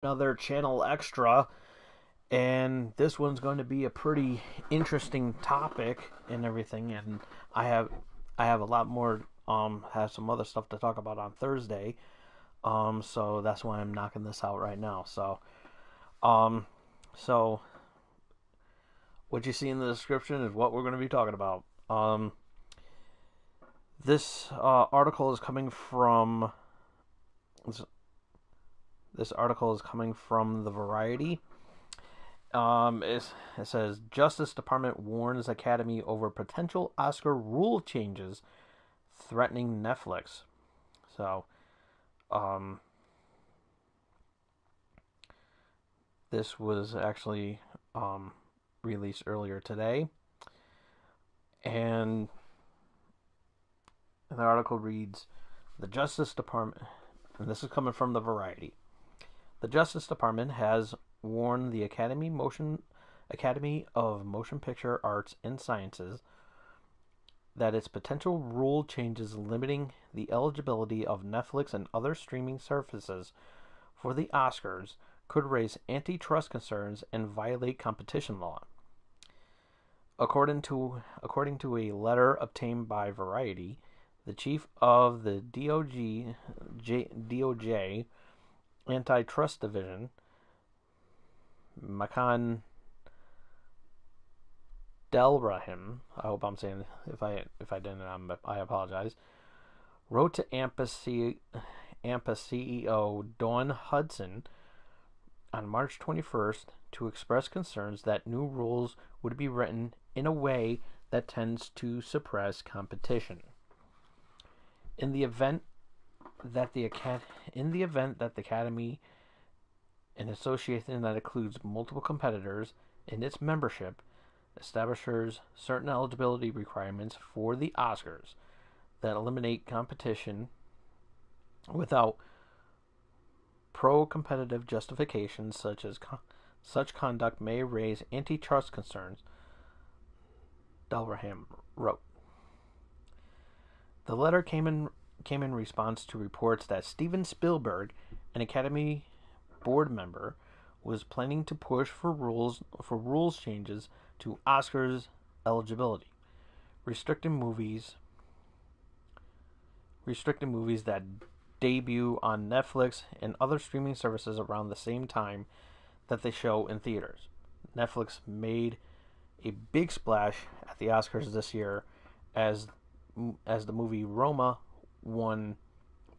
Another channel extra, and this one's going to be a pretty interesting topic and everything. And I have I have a lot more have some other stuff to talk about on Thursday. So that's why I'm knocking this out right now. Um so what you see in the description is what we're going to be talking about. This article is coming from this, this article is coming from the Variety. It says Justice Department warns Academy over potential Oscar rule changes threatening Netflix. So, um, this was actually released earlier today, and the article reads: The Justice Department, and this is coming from the Variety. The Justice Department has warned the Academy of Motion Picture Arts and Sciences that its potential rule changes limiting the eligibility of Netflix and other streaming services for the Oscars could raise antitrust concerns and violate competition law. According to a letter obtained by Variety, the chief of the DOJ Antitrust Division, Makan Delrahim, I hope I'm saying, if I didn't, I apologize, wrote to AMPA CEO Dawn Hudson on March 21st to express concerns that new rules would be written in a way that tends to suppress competition. In the event that the Academy, an association that includes multiple competitors in its membership, establishes certain eligibility requirements for the Oscars that eliminate competition without pro-competitive justifications, such conduct may raise antitrust concerns, Delraham wrote. The letter came in response to reports that Steven Spielberg, an Academy board member, was planning to push for rules changes to Oscars eligibility, restricting movies that debut on Netflix and other streaming services around the same time that they show in theaters. Netflix made a big splash at the Oscars this year as the movie Roma won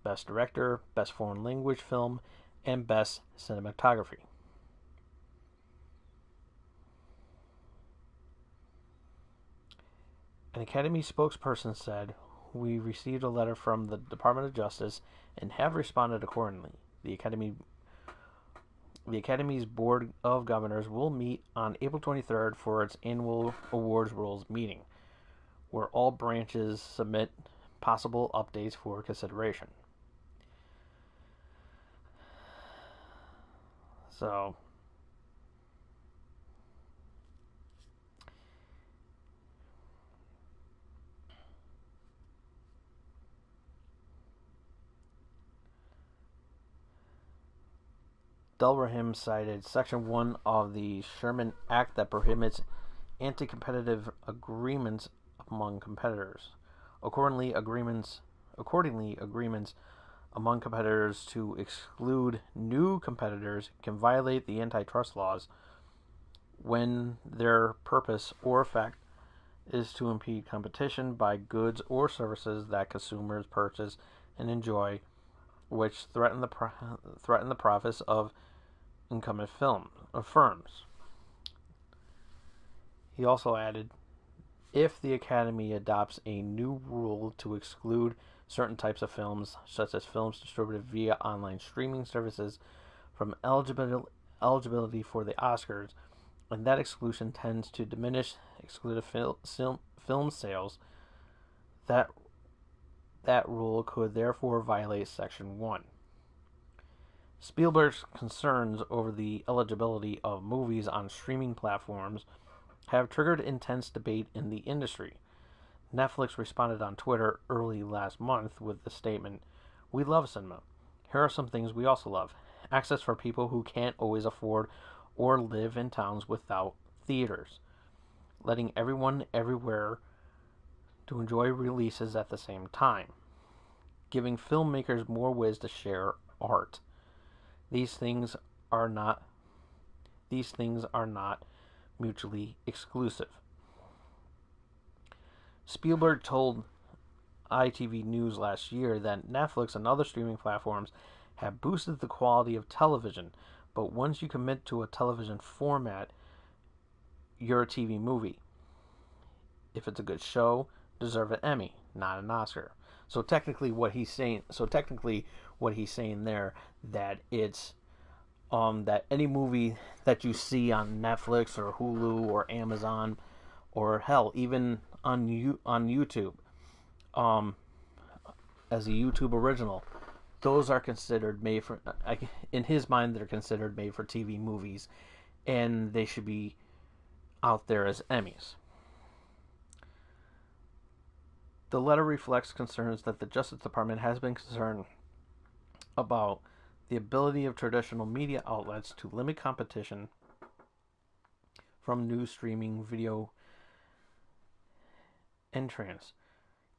Best Director, Best Foreign Language Film, and Best Cinematography. An Academy spokesperson said, "We received a letter from the Department of Justice and have responded accordingly. The Academy's Board of Governors will meet on April 23rd for its annual awards rules meeting, where all branches submit possible updates for consideration." So, Delrahim cited Section 1 of the Sherman Act that prohibits anti-competitive agreements among competitors. Accordingly, agreements among competitors to exclude new competitors can violate the antitrust laws when their purpose or effect is to impede competition by goods or services that consumers purchase and enjoy, which threaten the profits of incumbent firms. He also added, if the Academy adopts a new rule to exclude certain types of films, such as films distributed via online streaming services, from eligibility for the Oscars, and that exclusion tends to diminish excluded film sales, that rule could therefore violate Section 1. Spielberg's concerns over the eligibility of movies on streaming platforms have triggered intense debate in the industry. Netflix responded on Twitter early last month with the statement, "We love cinema. Here are some things we also love: access for people who can't always afford or live in towns without theaters, letting everyone everywhere to enjoy releases at the same time, giving filmmakers more ways to share art. These things are not these things are not mutually exclusive. Spielberg told ITV News last year that Netflix and other streaming platforms have boosted the quality of television, but once you commit to a television format, you're a TV movie. If it's a good show, deserve an Emmy, not an Oscar. So technically what he's saying there, that it's that any movie that you see on Netflix or Hulu or Amazon or hell even on YouTube, um, as a YouTube original, those are considered made for. In his mind, they're considered made for TV movies, and they should be out there as Emmys. The letter reflects concerns that the Justice Department has been concerned about the ability of traditional media outlets to limit competition from new streaming video entrants,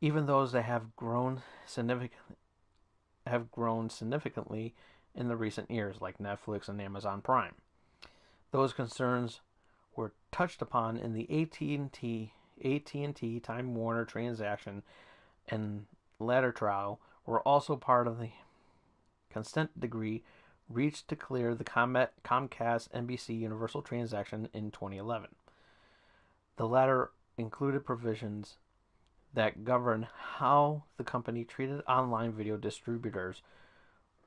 even those that have grown significantly in the recent years, like Netflix and Amazon Prime. Those concerns were touched upon in the AT&T Time Warner transaction, and latter trial were also part of the consent decree reached to clear the Comcast NBC Universal transaction in 2011. The latter included provisions that govern how the company treated online video distributors,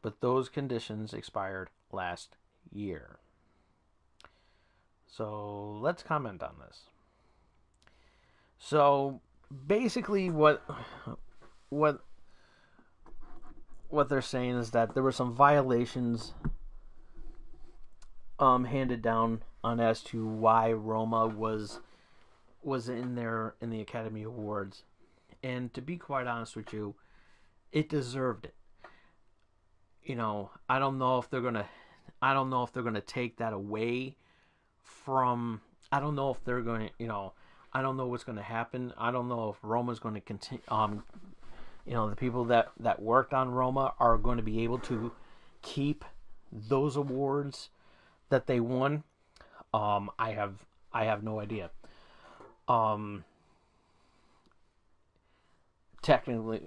but those conditions expired last year. So let's comment on this. So basically what they're saying is that there were some violations handed down on as to why Roma was in the Academy Awards. And to be quite honest with you, it deserved it. I don't know if they're gonna take that away from. I don't know if they're going to. I don't know what's going to happen. I don't know if Roma's going to continue. The people that worked on Roma are going to be able to keep those awards that they won. I have no idea. Technically,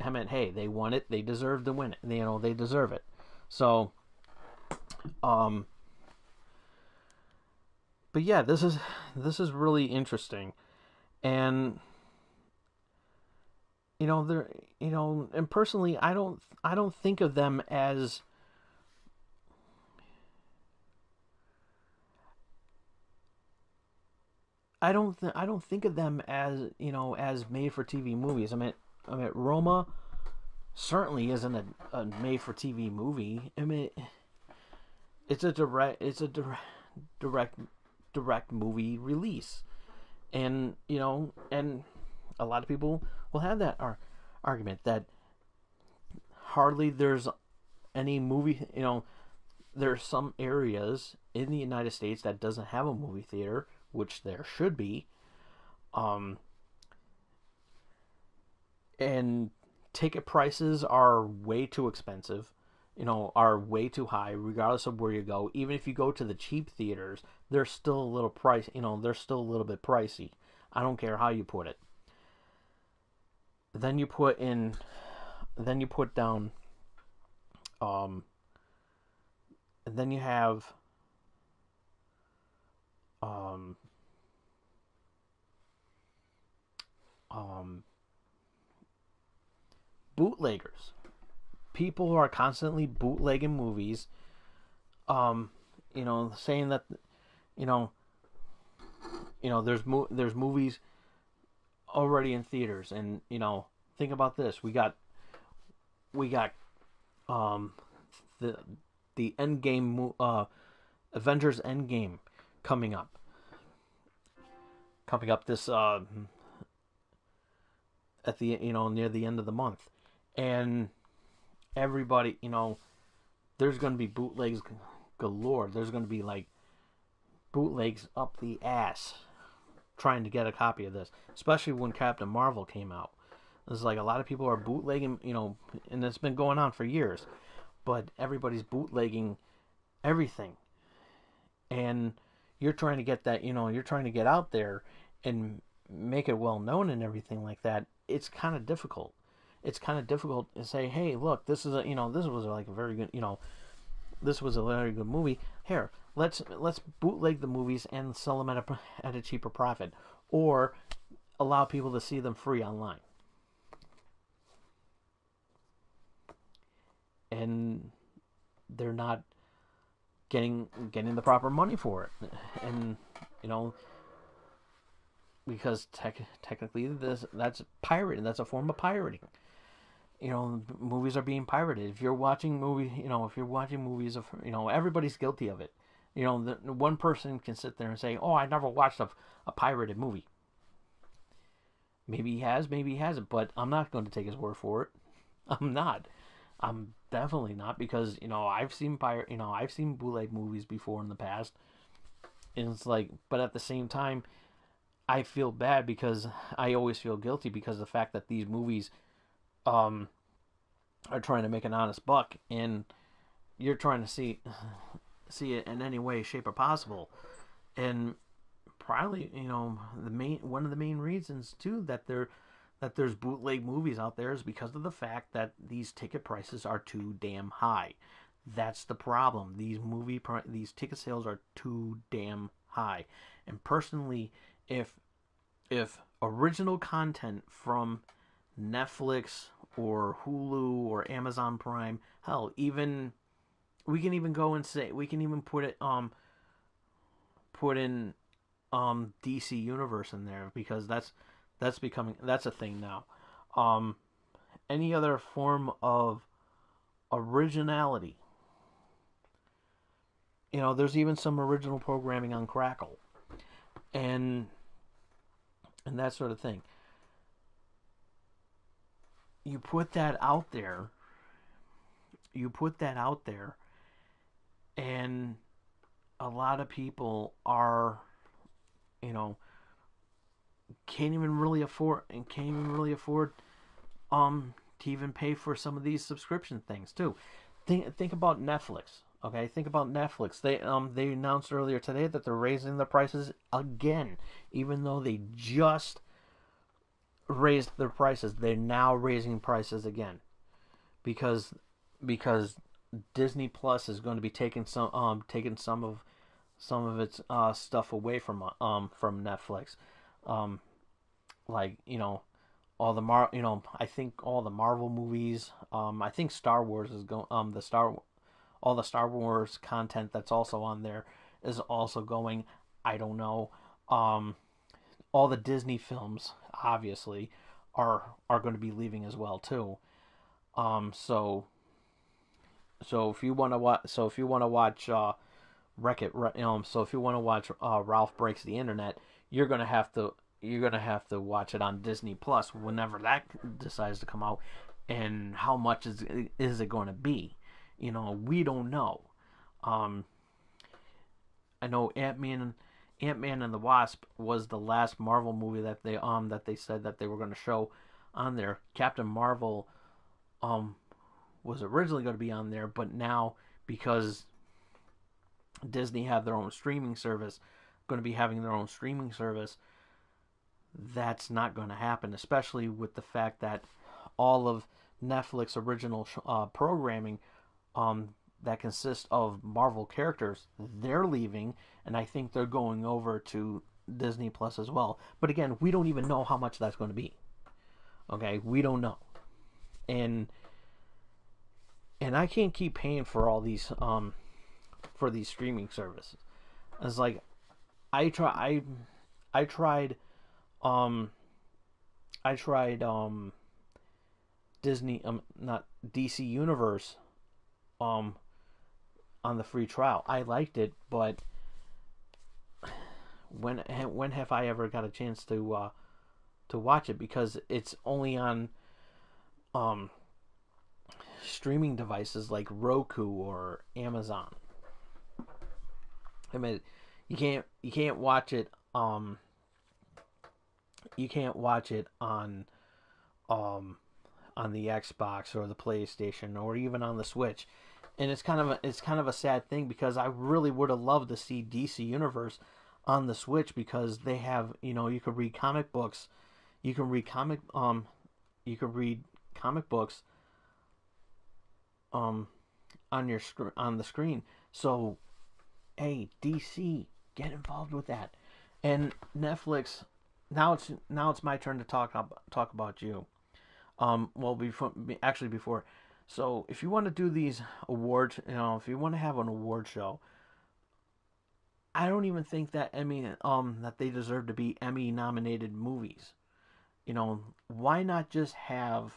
I mean, hey, they won it. They deserve to win it. They deserve it. So, but yeah, this is really interesting, and and personally, I don't think of them as. I don't think of them as as made for TV movies. I mean Roma certainly isn't a made for TV movie. I mean it's a direct movie release, and and a lot of people will have that argument that hardly there's any movie. There's some areas in the United States that doesn't have a movie theater, which there should be, and ticket prices are way too expensive, are way too high, regardless of where you go. Even if you go to the cheap theaters, they're still a little they're still a little bit pricey. I don't care how you put it. Then you put down, and then you have, bootleggers. People who are constantly bootlegging movies, saying that, there's movies already in theaters, and think about this. We got the Endgame, Avengers Endgame coming up this at the near the end of the month, and everybody there's going to be bootlegs galore. There's going to be like bootlegs up the ass trying to get a copy of this, especially when Captain Marvel came out. It's like a lot of people are bootlegging, and it's been going on for years, but everybody's bootlegging everything, and you're trying to get that, you're trying to get out there and make it well known and everything like that. It's kind of difficult. It's kind of difficult to say, hey, look, this is this was like a very good, this was a very good movie. Here, let's bootleg the movies and sell them at a cheaper profit, or allow people to see them free online. And they're not getting the proper money for it, and because technically that's pirating. That's a form of pirating. Movies are being pirated. If you're watching movies of, everybody's guilty of it. One person can sit there and say, "Oh, I never watched a pirated movie." Maybe he has, maybe he hasn't, but I'm not going to take his word for it. I'm not. I'm definitely not, because I've seen I've seen bootleg movies before in the past, and it's like, but at the same time, I feel bad because I always feel guilty because of the fact that these movies are trying to make an honest buck, and you're trying to see it in any way, shape, or possible, and probably one of the main reasons too that there's bootleg movies out there is because of the fact that these ticket prices are too damn high. That's the problem. These ticket sales are too damn high. And personally, if original content from Netflix or Hulu or Amazon Prime, hell, even we can even go and say we can even put in DC Universe in there, because that's a thing now. Any other form of originality, there's even some original programming on Crackle, and that sort of thing. You put that out there, and a lot of people are, can't even really afford to even pay for some of these subscription things too. Think about Netflix. Okay, think about Netflix. They announced earlier today that they're raising the prices again, even though they just raised their prices. They're now raising prices again because Disney Plus is going to be taking some of its stuff away from Netflix. Like all the I think all the Marvel movies. I think Star Wars is going. All the Star Wars content that's also on there is also going. I don't know. All the Disney films obviously are going to be leaving as well too. So if you want to watch Wreck-It, so if you want to watch Ralph Breaks the Internet, you're gonna have to watch it on Disney Plus whenever that decides to come out. And how much is it going to be? We don't know. I know Ant-Man and the Wasp was the last Marvel movie that they said that they were going to show on there. Captain Marvel was originally going to be on there, but now because Disney have their own streaming service, going to be having their own streaming service, that's not going to happen, especially with the fact that all of Netflix original programming that consists of Marvel characters, they're leaving, and I think they're going over to Disney Plus as well. But again, we don't even know how much that's going to be. Okay, we don't know, and I can't keep paying for all these for these streaming services. It's like I tried Disney not DC Universe on the free trial. I liked it, but when have I ever got a chance to watch it, because it's only on streaming devices like Roku or Amazon. I mean, you can't watch it you can't watch it on the Xbox or the PlayStation or even on the Switch. And it's kind of a sad thing because I really would have loved to see DC Universe on the Switch because they have, you can read comic books, you can read comic books on the screen. So, hey, DC, get involved with that. And Netflix, now it's my turn to talk about you. Well, before, so if you want to do these awards, if you want to have an award show, I don't even think that that they deserve to be Emmy nominated movies. Why not just have,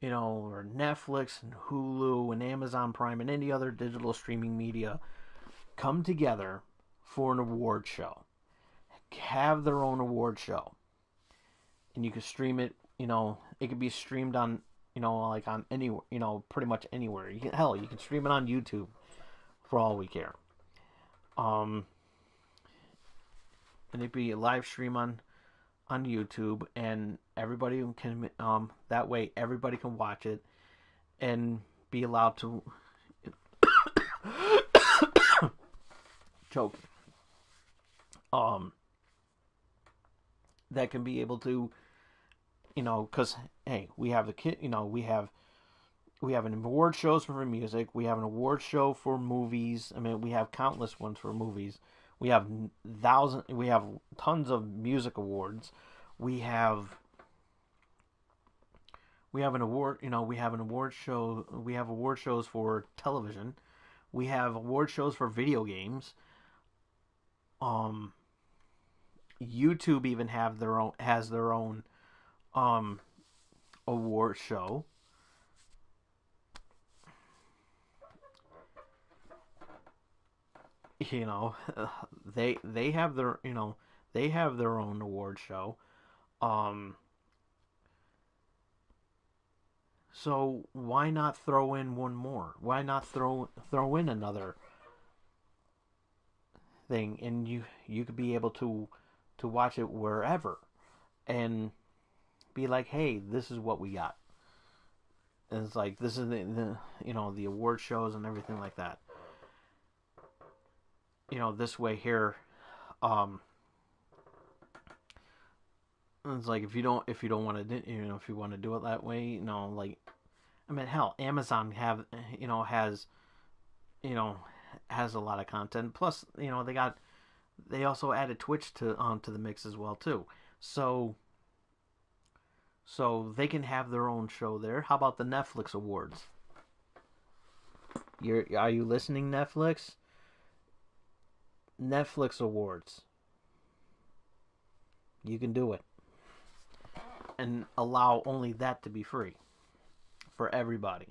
or Netflix and Hulu and Amazon Prime and any other digital streaming media come together for an award show, have their own award show, and you can stream it. It could be streamed on, like on any, pretty much anywhere. You can stream it on YouTube for all we care. And it'd be a live stream on YouTube, and everybody can that way everybody can watch it and be allowed to choke. That can be able to, because hey, we have the kid, we have an award shows for music, we have an award show for movies. I mean, we have countless ones for movies. We have tons of music awards. We have an award, we have an award show. We have award shows for television. We have award shows for video games. YouTube even has their own award show. They have their own award show. So why not throw in one more? Why not throw in another thing, and you could be able to watch it wherever and be like, hey, this is what we got. And it's like, this is the award shows and everything like that. This way here, it's like if you don't want to if you want to do it that way, like, I mean, hell, Amazon has a lot of content. Plus, they also added Twitch to the mix as well too. So they can have their own show there. How about the Netflix awards? Are you listening, Netflix? Netflix awards. You can do it. And allow only that to be free for everybody.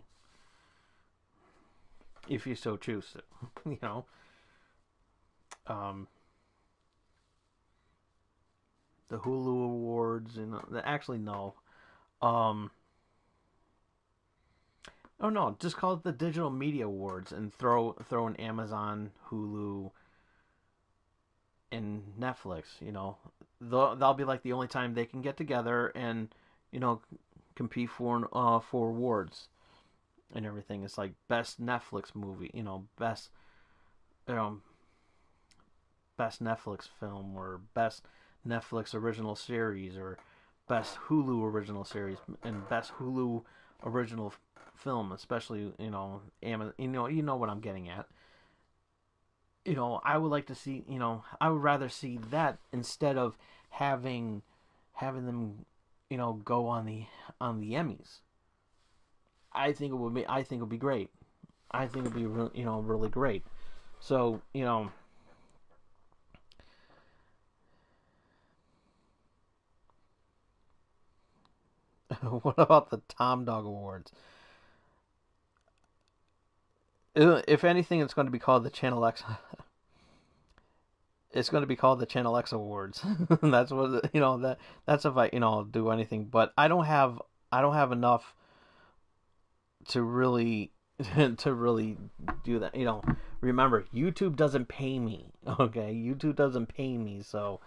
If you so choose to. The Hulu awards, actually no. Oh no, just call it the Digital Media Awards and throw in Amazon, Hulu, and Netflix. That'll be like the only time they can get together and compete for awards and everything. It's like best Netflix movie, best best Netflix film, or best Netflix original series, or best Hulu original series, and best Hulu original film, especially Amazon. You know what I'm getting at. I would like to see, I would rather see that instead of having them, go on the Emmys. I think it would be great. I think it would be really great. So, what about the Tom Dog Awards? If anything, it's going to be called the Channel X. It's going to be called the Channel X Awards. That's what that's if I do anything. But I don't have enough to really to really do that. Remember, YouTube doesn't pay me. Okay, YouTube doesn't pay me, so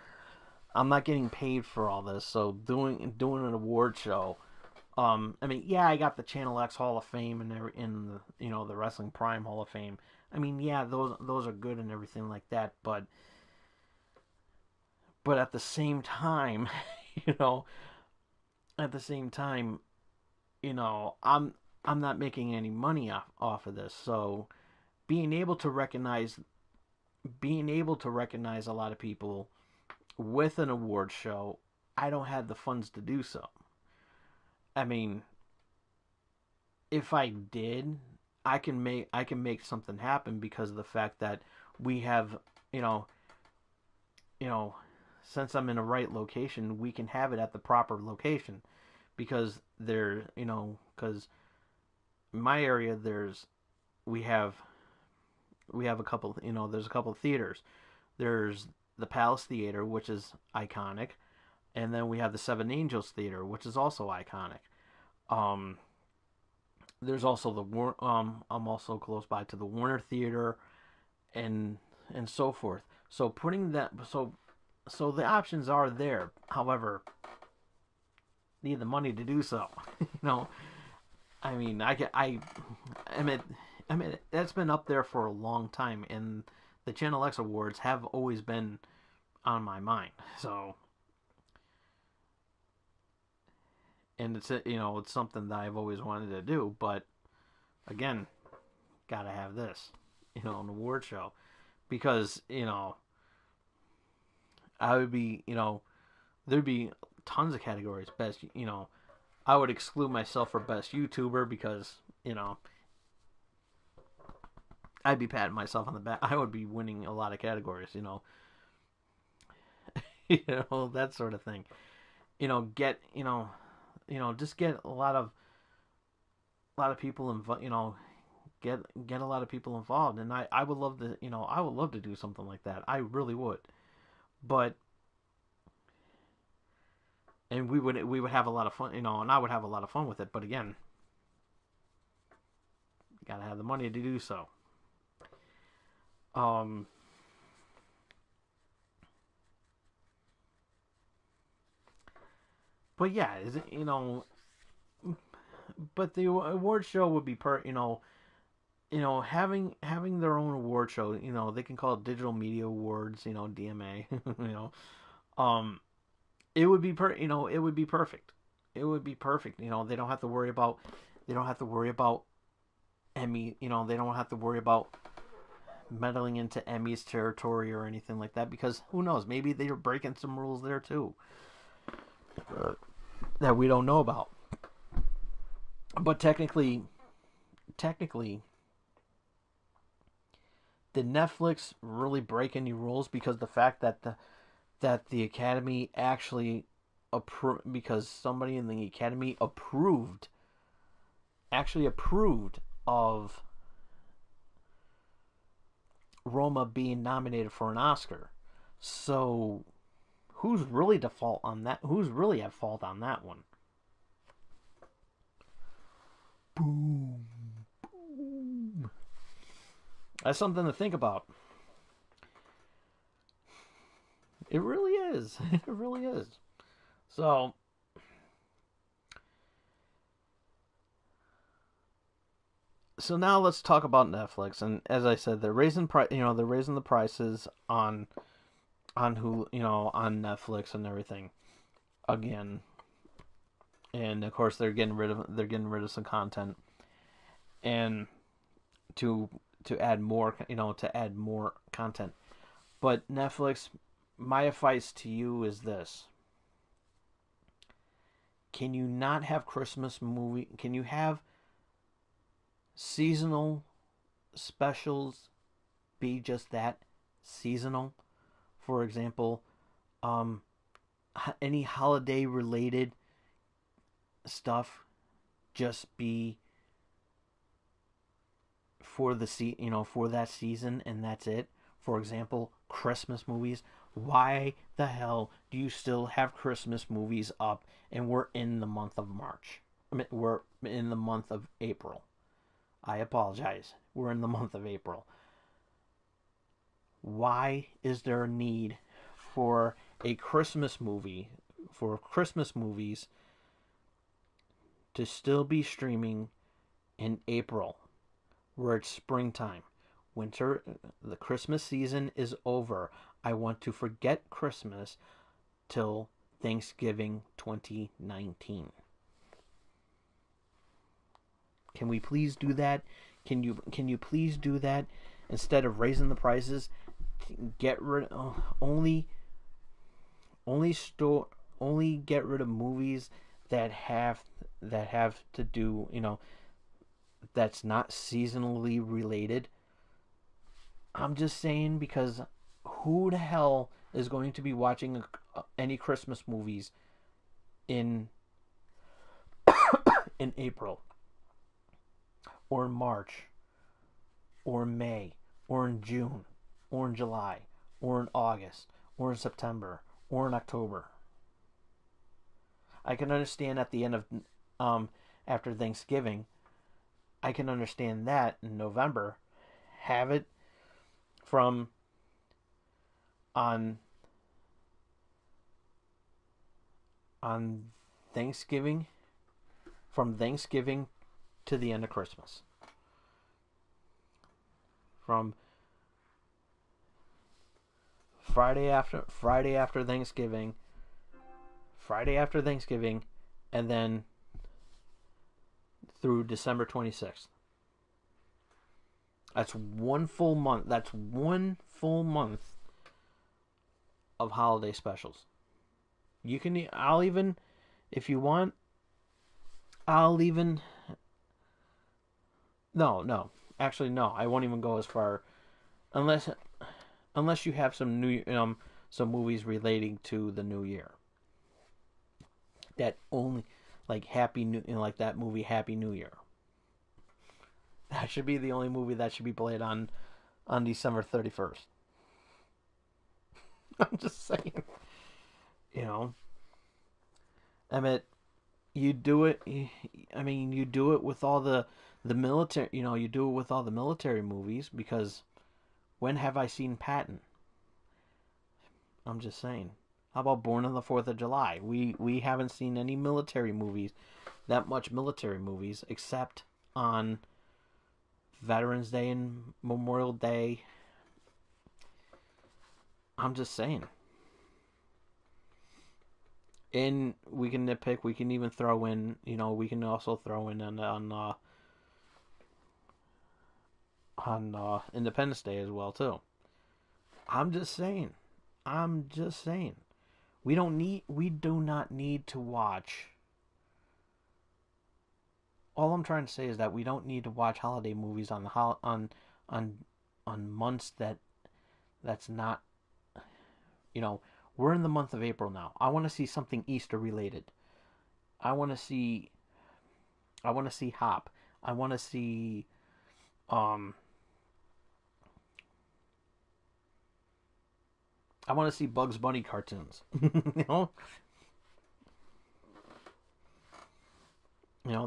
I'm not getting paid for all this. So doing an award show. I mean, yeah, I got the Channel X Hall of Fame and in the the Wrestling Prime Hall of Fame. I mean, yeah, those are good and everything like that, but at the same time, you know, at the same time, I'm not making any money off of this. So being able to recognize a lot of people with an award show, I don't have the funds to do so. I mean, if I did, I can make something happen because of the fact that we have, you know, you know, since I'm in the right location, we can have it at the proper location because because in my area we have a couple, there's a couple of theaters. There's the Palace Theater, which is iconic, and then we have the Seven Angels Theater, which is also iconic. Um, there's also I'm also close by to the Warner Theater, and so forth. So putting that so the options are there. However, need the money to do so. I mean, I mean, that's been up there for a long time, and the Channel X Awards have always been on my mind. So, and it's something that I've always wanted to do. But again, gotta have this, an award show, because I would be, there'd be tons of categories. I would exclude myself for best YouTuber because I'd be patting myself on the back. I would be winning a lot of categories. That sort of thing. Get just get a lot of people involved. Get a lot of people involved, and I would love to I would love to do something like that. I really would, but and we would have a lot of fun, and I would have a lot of fun with it. But again, you gotta have the money to do so. Um, but yeah, is it, but the award show would be having their own award show. They can call it Digital Media Awards. DMA. Um, it would be it would be perfect. It would be perfect. They don't have to worry about Emmy. They don't have to worry about meddling into Emmy's territory or anything like that, because who knows? Maybe they're breaking some rules there too that we don't know about. But technically, did Netflix really break any rules? Because the fact that the Academy actually because somebody in the Academy approved of Roma being nominated for an Oscar. So who's really default on that? Who's really at fault on that one? Boom. Boom. That's something to think about. It really is. It really is. So, now let's talk about Netflix. And as I said, they're raising they're raising the prices on who on Netflix and everything again. And of course they're getting rid of some content, and to add more content. But Netflix, my advice to you is this: can you not have Christmas movie? Can you have seasonal specials be just that, seasonal? For example, um, any holiday related stuff just be for for that season, and that's it. For example, Christmas movies. Why the hell do you still have Christmas movies up and we're in the month of March? I mean, we're in the month of April. I apologize. We're in the month of April. Why is there a need for a Christmas movie, for Christmas movies to still be streaming in April, where it's springtime? Winter, the Christmas season is over. I want to forget Christmas till Thanksgiving 2019. Can we please do that? Can you please do that instead of raising the prices? Get rid only store only get rid of movies that have to do, that's not seasonally related. I'm just saying, because who the hell is going to be watching any Christmas movies in in April or in March or in May or in June or in July or in August or in September or in October? I can understand at the end of after Thanksgiving. I can understand that in November. Have it from on on Thanksgiving, from Thanksgiving to the end of Christmas. From Friday after Thanksgiving, and then through December 26th. That's one full month. That's one full month of holiday specials. You can. I'll even, if you want. I'll even. No, no. Actually, no. I won't even go as far, unless you have some movies relating to the new year. That only, like Happy New, like that movie Happy New Year. That should be the only movie that should be played on December 31st. I'm just saying. You know, I mean, you do it. I mean, you do it with all the military. You do it with all the military movies, because when have I seen Patton? I'm just saying. How about Born on the 4th of July? We haven't seen any military movies, that much military movies, except on Veterans Day and Memorial Day. I'm just saying. And we can nitpick. We can even throw in. We can also throw in on Independence Day as well too. I'm just saying. I'm just saying. We do not need to watch. All I'm trying to say is that we don't need to watch holiday movies on on months that's not. We're in the month of April now. I want to see something Easter related. I want to see. I want to see Hop. I want to see. Um. I want to see Bugs Bunny cartoons. you know.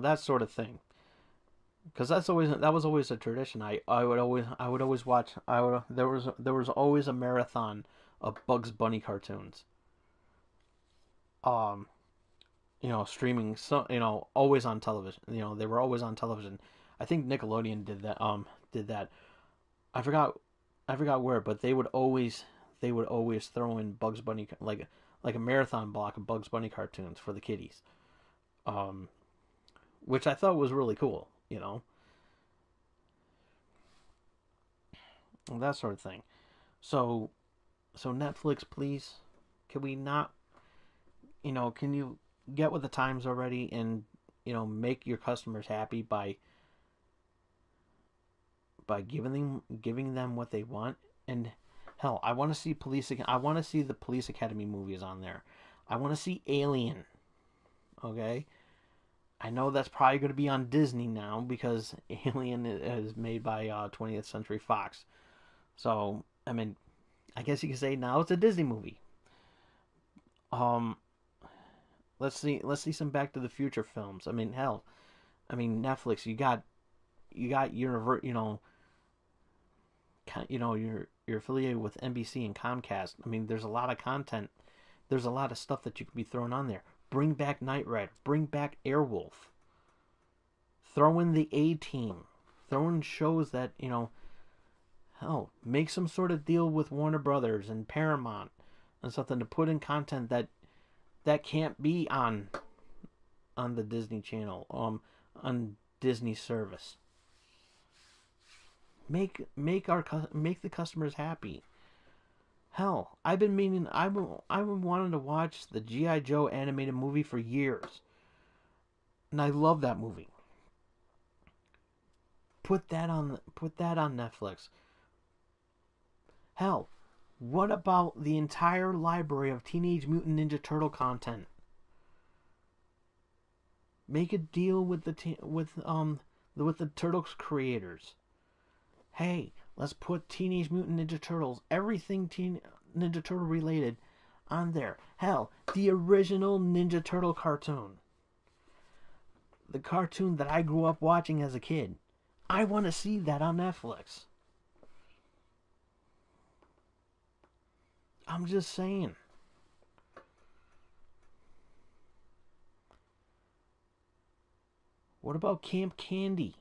That sort of thing. Because that was always a tradition. I would always watch. There was always a marathon of Bugs Bunny cartoons. Um, streaming, so always on television. They were always on television. I think Nickelodeon did that. I forgot I forgot where, but they would always throw in Bugs Bunny, like a marathon block of Bugs Bunny cartoons for the kiddies. Um, which I thought was really cool. That sort of thing. So so Netflix, please, can we not, can you get with the times already, and make your customers happy by giving them what they want. And hell, I want to see the Police Academy movies on there. I want to see Alien. Okay, I know that's probably going to be on Disney now, because Alien is made by 20th Century Fox. So I mean, I guess you could say now it's a Disney movie. Um, let's see some Back to the Future films. I mean, hell, Netflix, you got you got you're affiliated with NBC and Comcast. I mean, there's a lot of content. There's a lot of stuff that you can be throwing on there. Bring back Knight Rider. Bring back Airwolf. Throw in the A-Team. Throw in shows that, hell, make some sort of deal with Warner Brothers and Paramount and something to put in content that can't be on the Disney Channel, on Disney service. Make the customers happy. Hell, I've been wanting to watch the G.I. Joe animated movie for years, and I love that movie. Put that on Netflix. Hell, what about the entire library of Teenage Mutant Ninja Turtle content? Make a deal with the Turtles creators. Hey, let's put Teenage Mutant Ninja Turtles, everything Ninja Turtle related, on there. Hell, the original Ninja Turtle cartoon. The cartoon that I grew up watching as a kid. I want to see that on Netflix. I'm just saying. What about Camp Candy?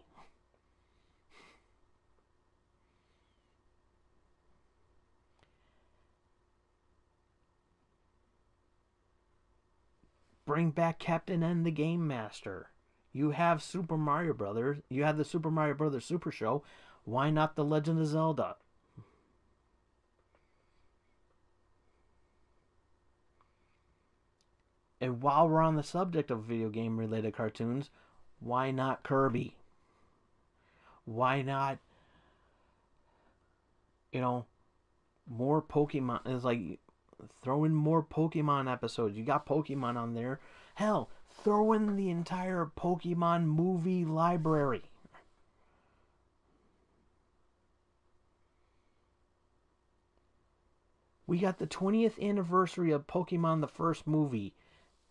Bring back Captain N the Game Master. You have Super Mario Brothers. You have the Super Mario Brothers Super Show. Why not The Legend of Zelda? And while we're on the subject of video game related cartoons, why not Kirby? Why not, more Pokemon? It's like, throw in more Pokemon episodes. You got Pokemon on there. Hell, throw in the entire Pokemon movie library. We got the 20th anniversary of Pokemon the first movie,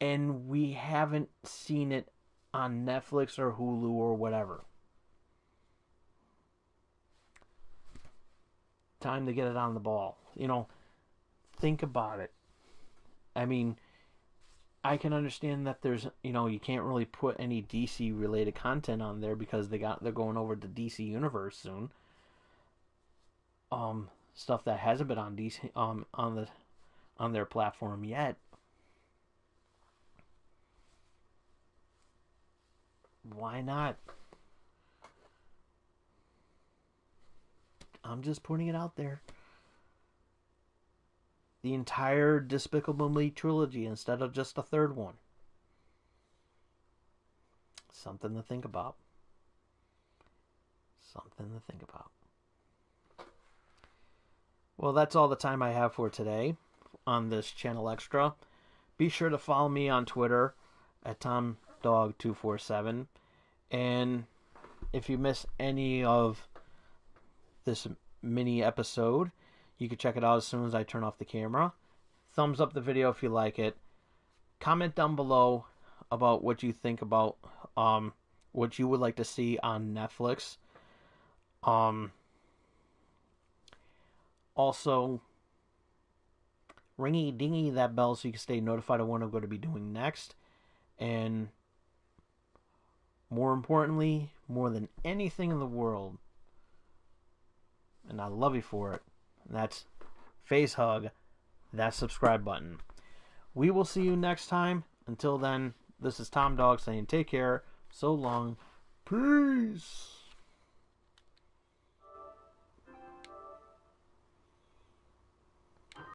and we haven't seen it on Netflix or Hulu or whatever. Time to get it on the ball. Think about it. I mean, I can understand that there's, you can't really put any DC related content on there because they're going over to DC Universe soon. Stuff that hasn't been on DC on their platform yet. Why not? I'm just putting it out there. The entire Despicable Me trilogy instead of just the third one. Something to think about. Something to think about. Well, that's all the time I have for today on this Channel Extra. Be sure to follow me on Twitter at TomDog247. And if you miss any of this mini episode, you can check it out as soon as I turn off the camera. Thumbs up the video if you like it. Comment down below about what you think about what you would like to see on Netflix. Also, ringy dingy that bell so you can stay notified of what I'm going to be doing next. And more importantly, more than anything in the world, and I love you for it, and that's face hug that subscribe button. We will see you next time. Until then, this is Tom Dog saying take care, so long, peace.